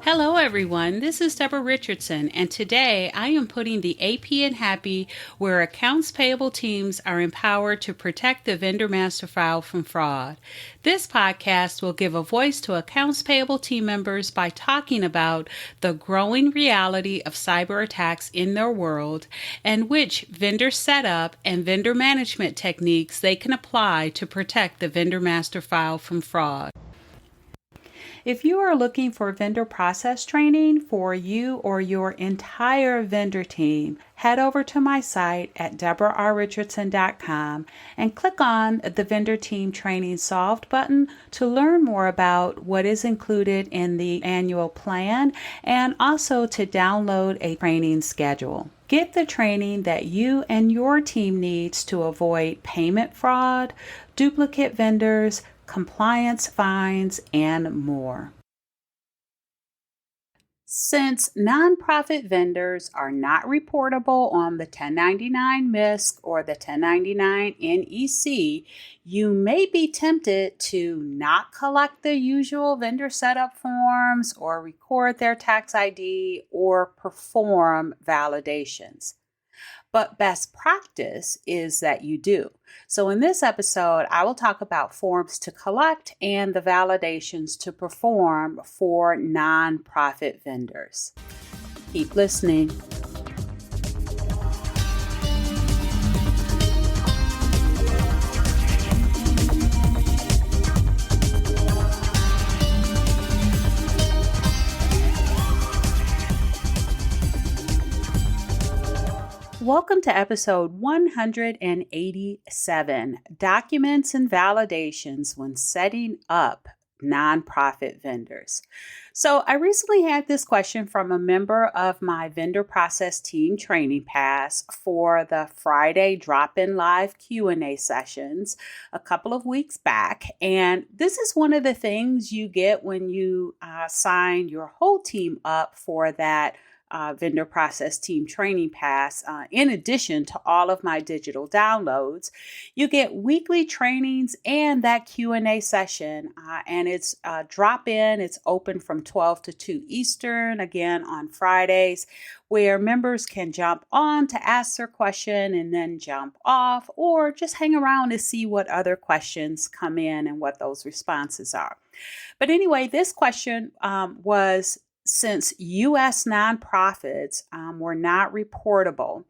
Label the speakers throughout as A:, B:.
A: Hello, everyone. This is Deborah Richardson, and today I am putting the AP in Happy, where accounts payable teams are empowered to protect the vendor master file from fraud. This podcast will give a voice to accounts payable team members by talking about the growing reality of cyber attacks in their world and which vendor setup and vendor management techniques they can apply to protect the vendor master file from fraud. If you are looking for vendor process training for you or your entire vendor team, head over to my site at deborahrrichardson.com and click on the Vendor Team Training Solved button to learn more about what is included in the annual plan and also to download a training schedule. Get the training that you and your team needs to avoid payment fraud, duplicate vendors, compliance fines, and more. Since nonprofit vendors are not reportable on the 1099 MISC or the 1099 NEC, you may be tempted to not collect the usual vendor setup forms or record their tax ID or perform validations. But best practice is that you do. So in this episode, I will talk about forms to collect and the validations to perform for nonprofit vendors. Keep listening. Welcome to episode 187, Documents and Validations when Setting Up Nonprofit Vendors. So I recently had this question from a member of my vendor process team training pass for the Friday drop-in live Q&A sessions a couple of weeks back. And this is one of the things you get when you sign your whole team up for that vendor process team training pass. In addition to all of my digital downloads, you get weekly trainings and that Q&A session, and it's drop in. It's open from 12 to 2 Eastern, again on Fridays, where members can jump on to ask their question and then jump off, or just hang around to see what other questions come in and what those responses are. But anyway, this question was, since U.S. nonprofits were not reportable,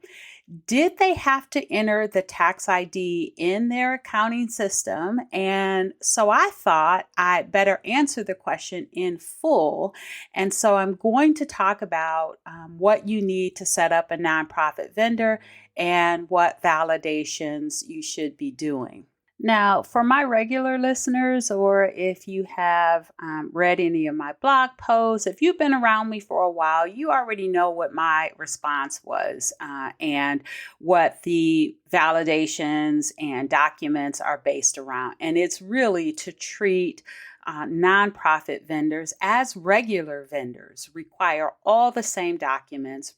A: did they have to enter the tax ID in their accounting system? And so I thought I'd better answer the question in full. And so I'm going to talk about what you need to set up a nonprofit vendor and what validations you should be doing. Now, for my regular listeners, or if you have read any of my blog posts, if you've been around me for a while, you already know what my response was and what the validations and documents are based around. And it's really to treat nonprofit vendors as regular vendors, require all the same documents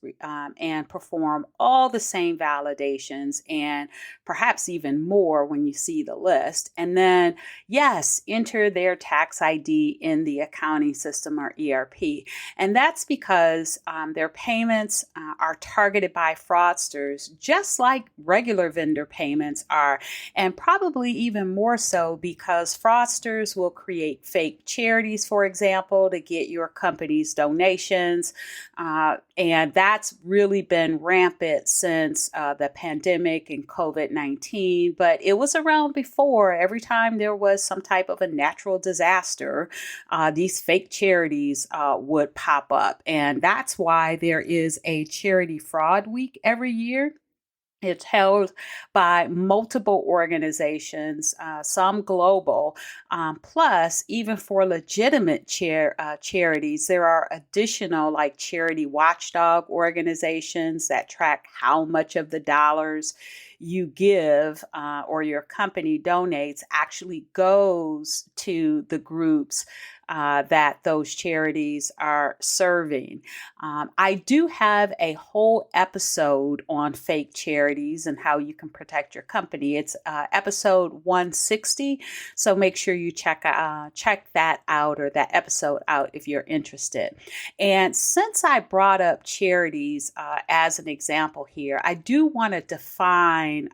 A: and perform all the same validations, and perhaps even more when you see the list. And then, yes, enter their tax ID in the accounting system or ERP. And that's because their payments are targeted by fraudsters, just like regular vendor payments are, and probably even more so because fraudsters will create fake charities, for example, to get your company's donations. And that's really been rampant since the pandemic and COVID-19, but it was around before. Every time there was some type of a natural disaster, these fake charities would pop up. And that's why there is a charity fraud week every year. It's held by multiple organizations, some global, plus even for legitimate charities, there are additional like charity watchdog organizations that track how much of the dollars you give or your company donates actually goes to the groups that those charities are serving. I do have a whole episode on fake charities and how you can protect your company. It's episode 160, so make sure you check that out, or that episode out, if you're interested. And since I brought up charities as an example here, I do want to define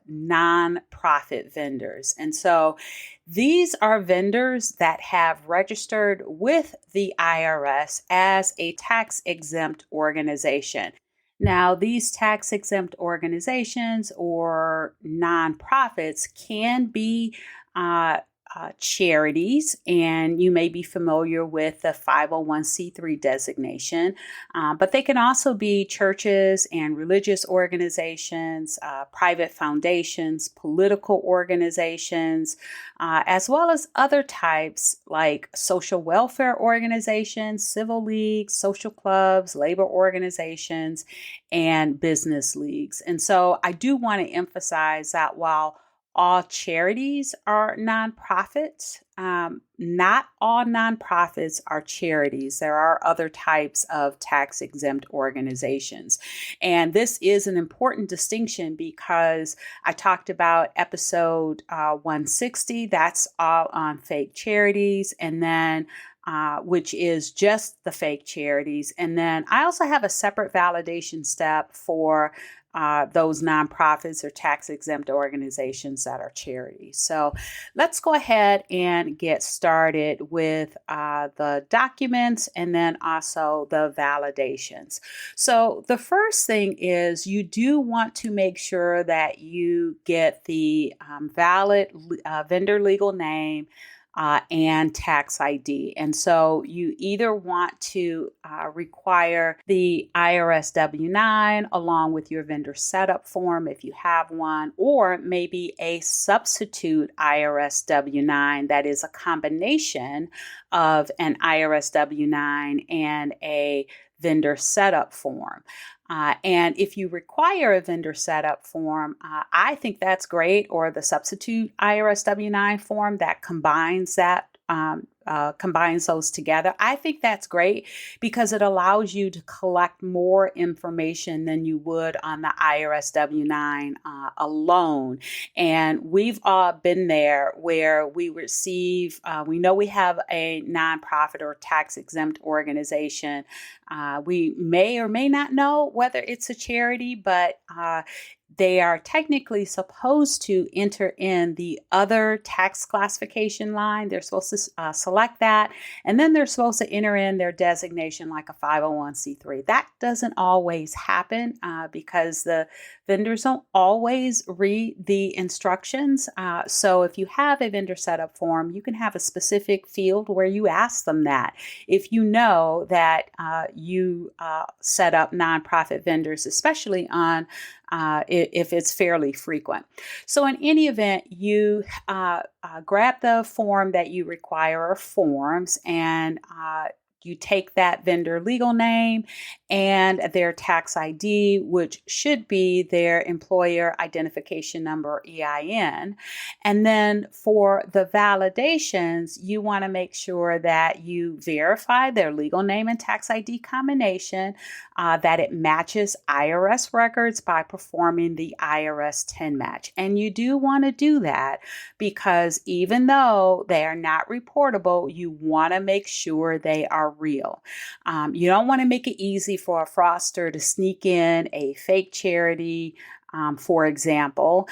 A: nonprofit vendors. And so these are vendors that have registered with the IRS as a tax exempt organization. Now, these tax exempt organizations or nonprofits can be charities, and you may be familiar with the 501c3 designation, but they can also be churches and religious organizations, private foundations, political organizations, as well as other types like social welfare organizations, civil leagues, social clubs, labor organizations, and business leagues. And so I do want to emphasize that while all charities are nonprofits, not all nonprofits are charities. There are other types of tax exempt organizations. And this is an important distinction because I talked about episode 160, that's all on fake charities, and then which is just the fake charities. And then I also have a separate validation step for those nonprofits or tax exempt organizations that are charities. So let's go ahead and get started with the documents and then also the validations. So the first thing is you do want to make sure that you get the valid vendor legal name and tax ID. And so you either want to require the IRS W-9 along with your vendor setup form if you have one, or maybe a substitute IRS W-9 that is a combination of an IRS W-9 and a vendor setup form. And if you require a vendor setup form, I think that's great, or the substitute IRS W-9 form that combines those together. I think that's great because it allows you to collect more information than you would on the IRS W-9 alone. And we've all been there where we receive, we know we have a nonprofit or tax exempt organization. We may or may not know whether it's a charity, but they are technically supposed to enter in the other tax classification line. They're supposed to select that, and then they're supposed to enter in their designation like a 501c3. That doesn't always happen because the vendors don't always read the instructions. So if you have a vendor setup form, you can have a specific field where you ask them that. If you know that you set up nonprofit vendors, especially on if it's fairly frequent. So in any event, you grab the form that you require, or forms, and you take that vendor legal name and their tax ID, which should be their employer identification number, EIN. And then for the validations, you want to make sure that you verify their legal name and tax ID combination, that it matches IRS records by performing the IRS 10 match. And you do want to do that because even though they are not reportable, you want to make sure they are real. You don't want to make it easy for a fraudster to sneak in a fake charity, for example,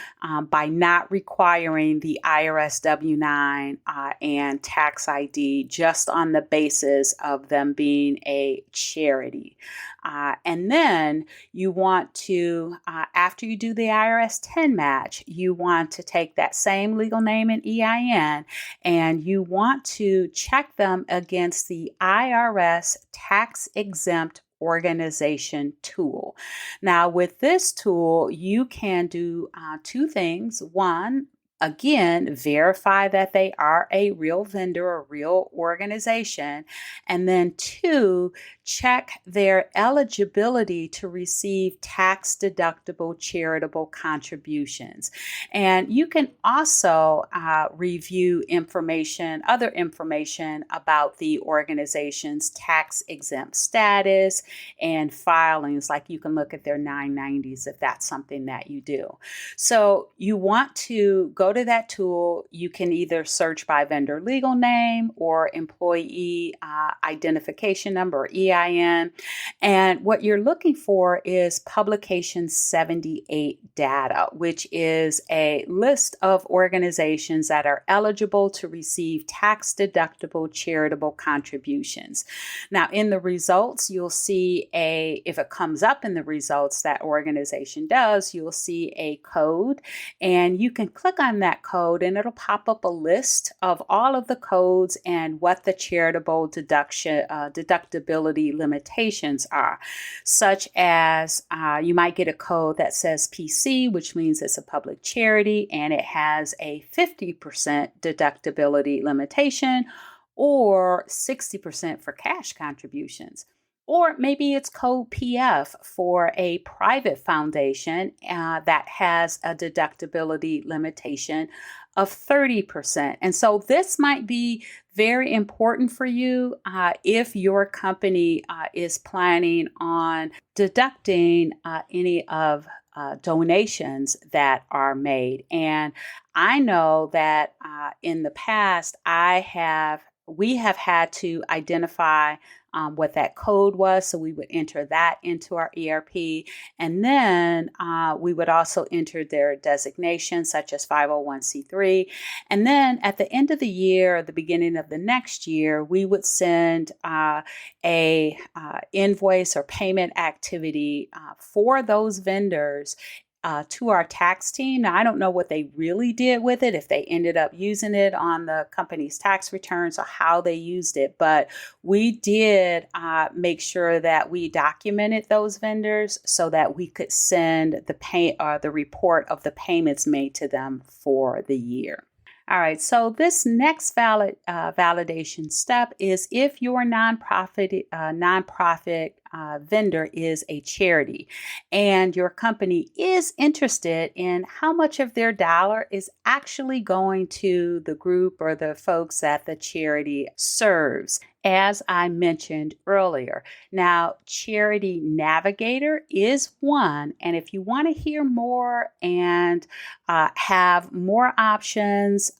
A: by not requiring the IRS W-9 and tax ID just on the basis of them being a charity. And then you want to, after you do the IRS 10 match, you want to take that same legal name and EIN, and you want to check them against the IRS tax exempt organization tool. Now, with this tool, you can do two things. One, Again, verify that they are a real vendor, a real organization. And then two, check their eligibility to receive tax deductible charitable contributions. And you can also review other information about the organization's tax exempt status and filings, like you can look at their 990s if that's something that you do. So you want to go to that tool. You can either search by vendor legal name or employee identification number, or EIN. And what you're looking for is publication 78 data, which is a list of organizations that are eligible to receive tax deductible charitable contributions. Now, in the results, you'll see if it comes up in the results that organization does, you'll see a code, and you can click on that code and it'll pop up a list of all of the codes and what the charitable deductibility limitations are, such as you might get a code that says PC, which means it's a public charity and it has a 50% deductibility limitation, or 60% for cash contributions. Or maybe it's code PF for a private foundation that has a deductibility limitation of 30%. And so this might be very important for you if your company is planning on deducting any of donations that are made. And I know that in the past, we have had to identify what that code was. So we would enter that into our ERP. And then we would also enter their designation, such as 501c3. And then at the end of the year, or the beginning of the next year, we would send a invoice or payment activity for those vendors to our tax team. Now, I don't know what they really did with it, if they ended up using it on the company's tax returns or how they used it, but we did make sure that we documented those vendors so that we could send the report of the payments made to them for the year. All right, so this next validation step is if your nonprofit vendor is a charity and your company is interested in how much of their dollar is actually going to the group or the folks that the charity serves, as I mentioned earlier. Now, Charity Navigator is one, and if you want to hear more and have more options,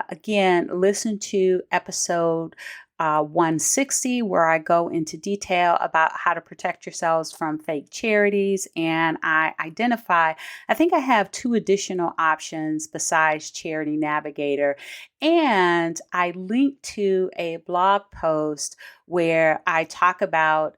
A: again, listen to episode 160, where I go into detail about how to protect yourselves from fake charities. And I think I have 2 additional options besides Charity Navigator. And I link to a blog post where I talk about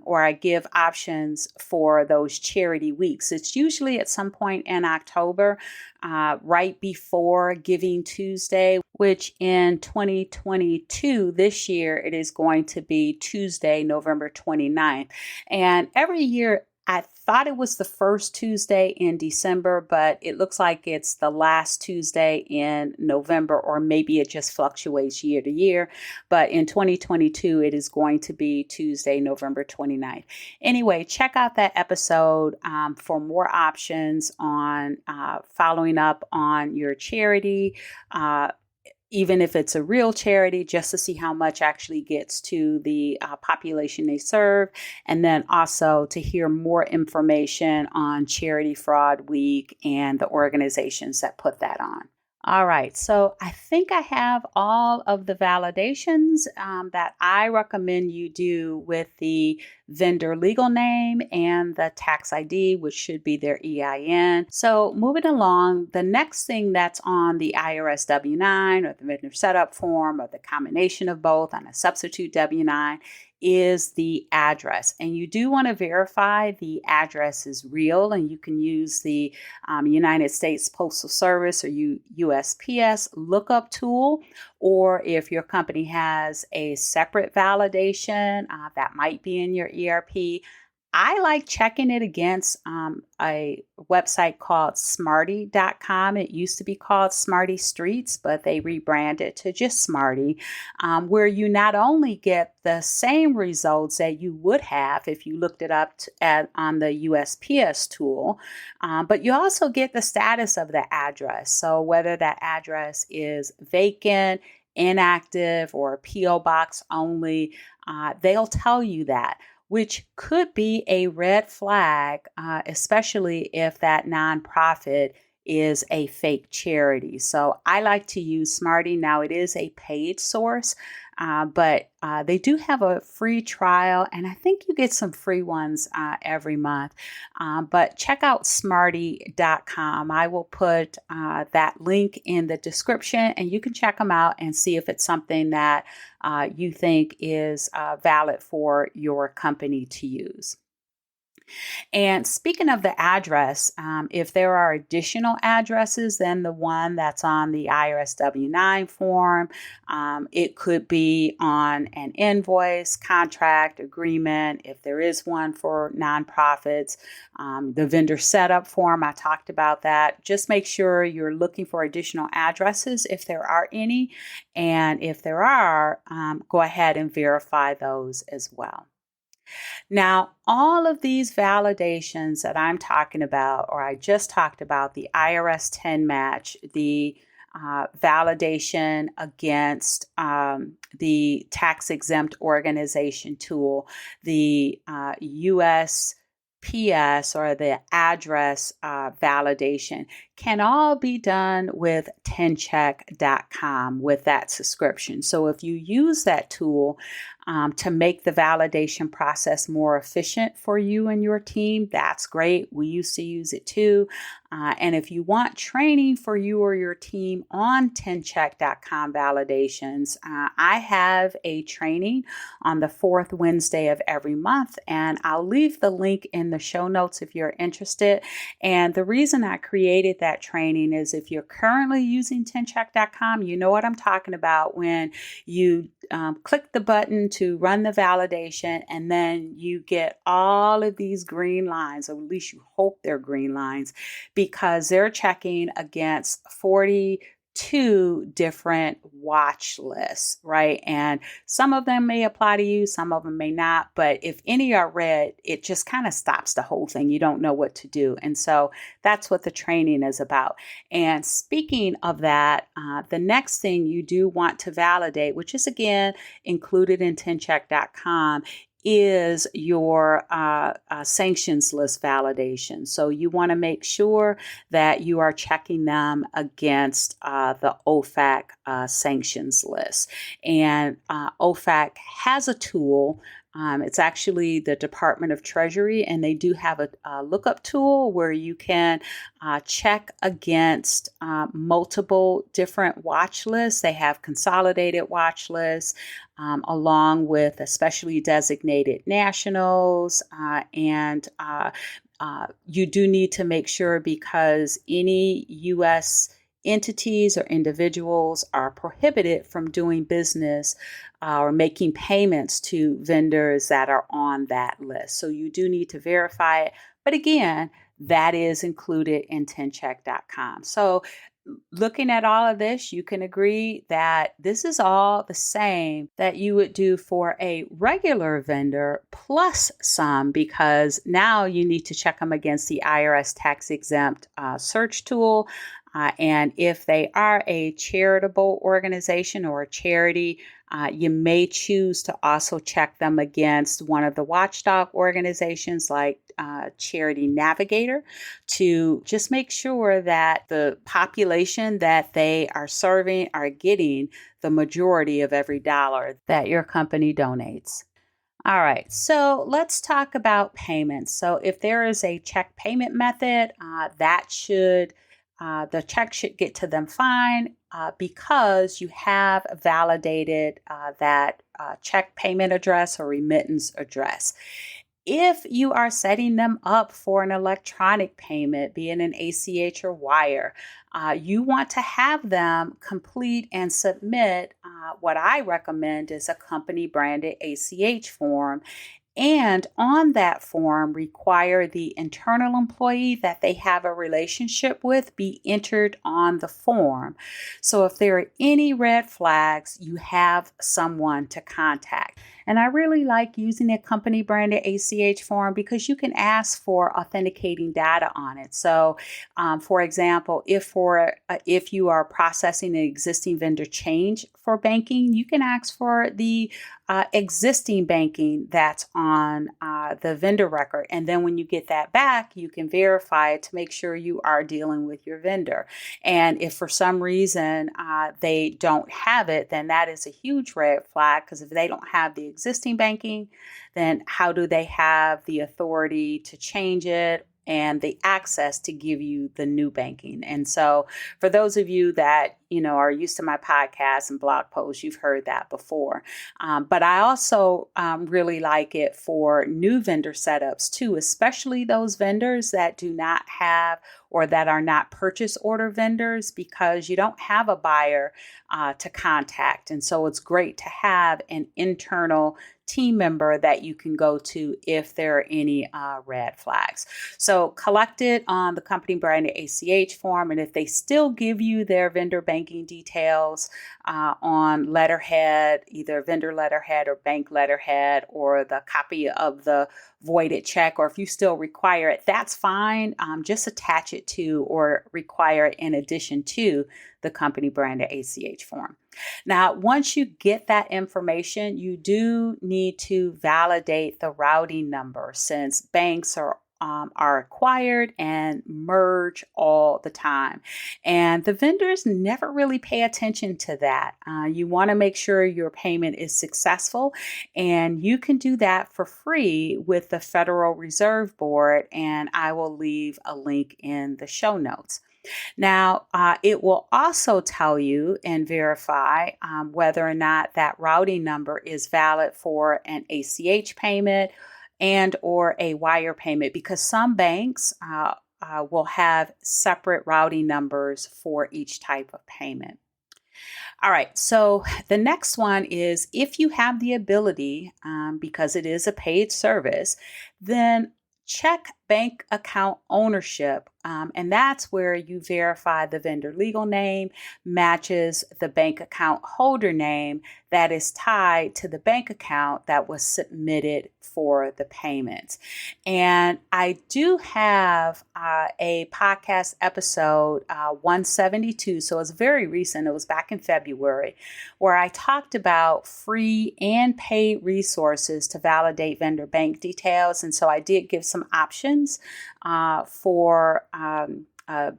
A: or I give options for those charity weeks. It's usually at some point in October, right before Giving Tuesday, which in 2022, this year, it is going to be Tuesday, November 29th. And every year, I thought it was the first Tuesday in December, but it looks like it's the last Tuesday in November, or maybe it just fluctuates year to year. But in 2022, it is going to be Tuesday, November 29th. Anyway, check out that episode for more options on following up on your charity, even if it's a real charity, just to see how much actually gets to the population they serve. And then also to hear more information on Charity Fraud Week and the organizations that put that on. All right, so I think I have all of the validations that I recommend you do with the vendor legal name and the tax ID, which should be their EIN. So moving along, the next thing that's on the IRS W-9 or the vendor setup form or the combination of both on a substitute W-9 is the address. And you do want to verify the address is real, and you can use the United States Postal Service or USPS lookup tool, or if your company has a separate validation that might be in your ERP, I like checking it against a website called smarty.com. It used to be called Smarty Streets, but they rebranded to just Smarty, where you not only get the same results that you would have if you looked it up on the USPS tool, but you also get the status of the address. So whether that address is vacant, inactive, or P.O. box only, they'll tell you that, which could be a red flag, especially if that nonprofit is a fake charity. So I like to use Smarty. Now, it is a paid source, but they do have a free trial, and I think you get some free ones every month. But check out smarty.com. I will put that link in the description, and you can check them out and see if it's something that you think is valid for your company to use. And speaking of the address, if there are additional addresses than the one that's on the IRS W-9 form, it could be on an invoice, contract, agreement, if there is one for nonprofits, the vendor setup form, I talked about that. Just make sure you're looking for additional addresses if there are any. And if there are, go ahead and verify those as well. Now, all of these validations that I'm talking about, or I just talked about, the IRS 10 match, the validation against the tax exempt organization tool, the USPS or the address validation can all be done with 10check.com with that subscription. So if you use that tool to make the validation process more efficient for you and your team, that's great. We used to use it too. And if you want training for you or your team on 10check.com validations, I have a training on the fourth Wednesday of every month, and I'll leave the link in the show notes if you're interested. And the reason I created that training is if you're currently using 10check.com, you know what I'm talking about when you click the button to run the validation, and then you get all of these green lines, or at least you hope they're green lines, because they're checking against 42 different watch lists, right? And some of them may apply to you, some of them may not, but if any are red, it just kind of stops the whole thing. You don't know what to do. And so that's what the training is about. And speaking of that, the next thing you do want to validate, which is again included in 10check.com, is your sanctions list validation. So you want to make sure that you are checking them against the OFAC sanctions list. And OFAC has a tool. It's actually the Department of Treasury, and they do have a lookup tool where you can check against multiple different watch lists. They have consolidated watch lists along with especially designated nationals, and you do need to make sure, because any U.S. entities or individuals are prohibited from doing business or making payments to vendors that are on that list. So you do need to verify it. But again, that is included in 10check.com. So looking at all of this, you can agree that this is all the same that you would do for a regular vendor plus some, because now you need to check them against the IRS tax exempt search tool. And if they are a charitable organization or a charity, you may choose to also check them against one of the watchdog organizations like Charity Navigator, to just make sure that the population that they are serving are getting the majority of every dollar that your company donates. All right, so let's talk about payments. So if there is a check payment method, the check should get to them fine because you have validated that check payment address or remittance address. If you are setting them up for an electronic payment, be it an ACH or wire, you want to have them complete and submit what I recommend is a company branded ACH form. And on that form, require the internal employee that they have a relationship with be entered on the form. So if there are any red flags, you have someone to contact. And I really like using a company branded ACH form because you can ask for authenticating data on it. So, for example, if you are processing an existing vendor change for banking, you can ask for the existing banking that's on the vendor record. And then when you get that back, you can verify it to make sure you are dealing with your vendor. And if for some reason they don't have it, then that is a huge red flag, because if they don't have the existing banking, then how do they have the authority to change it and the access to give you the new banking? And so for those of you that, are used to my podcasts and blog posts, you've heard that before. But I also really like it for new vendor setups too, especially those vendors that do not have or that are not purchase order vendors, because you don't have a buyer to contact. And so it's great to have an internal team member that you can go to if there are any red flags. So collect it on the company branded ACH form. And if they still give you their vendor banking details on letterhead, either vendor letterhead or bank letterhead, or the copy of the voided check, or if you still require it, that's fine. Just attach it to or require it in addition to the company branded ACH form. Now, once you get that information, you do need to validate the routing number, since banks are acquired and merge all the time. And the vendors never really pay attention to that. You want to make sure your payment is successful, and you can do that for free with the Federal Reserve Board, and I will leave a link in the show notes. Now, it will also tell you and verify whether or not that routing number is valid for an ACH payment and or a wire payment, because some banks will have separate routing numbers for each type of payment. All right, so the next one is, if you have the ability, because it is a paid service, then check bank account ownership. And that's where you verify the vendor legal name matches the bank account holder name that is tied to the bank account that was submitted for the payments. And I do have a podcast episode 172. So it's very recent. It was back in February, where I talked about free and paid resources to validate vendor bank details. And so I did give some options for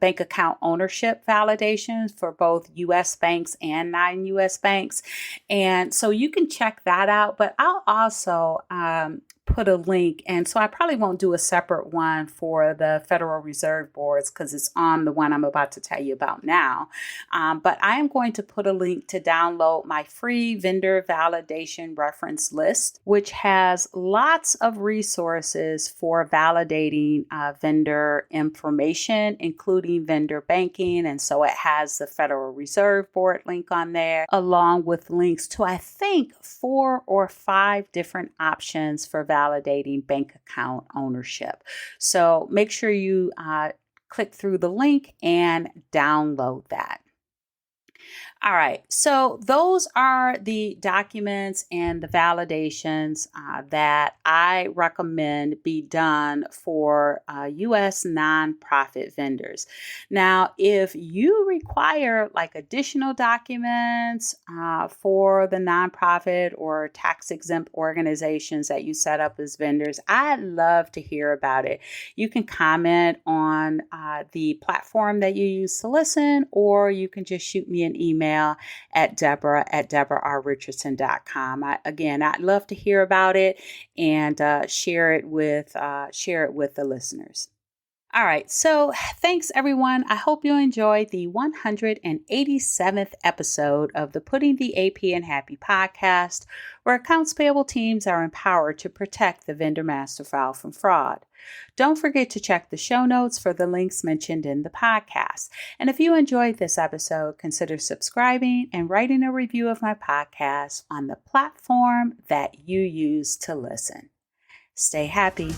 A: bank account ownership validations for both U.S. banks and non-U.S. banks. And so you can check that out, but I'll also put a link. And so I probably won't do a separate one for the Federal Reserve Boards, because it's on the one I'm about to tell you about now. But I am going to put a link to download my free vendor validation reference list, which has lots of resources for validating vendor information, including vendor banking. And so it has the Federal Reserve Board link on there, along with links to, I think, 4 or 5 different options for validating bank account ownership. So make sure you click through the link and download that. All right, so those are the documents and the validations that I recommend be done for U.S. nonprofit vendors. Now, if you require like additional documents for the nonprofit or tax exempt organizations that you set up as vendors, I'd love to hear about it. You can comment on the platform that you use to listen, or you can just shoot me an email at deborah@deborah.richardson.com. I'd love to hear about it and share it with the listeners. All right, so thanks everyone. I hope you enjoyed the 187th episode of the Putting the AP in Happy podcast, where accounts payable teams are empowered to protect the vendor master file from fraud. Don't forget to check the show notes for the links mentioned in the podcast. And if you enjoyed this episode, consider subscribing and writing a review of my podcast on the platform that you use to listen. Stay happy.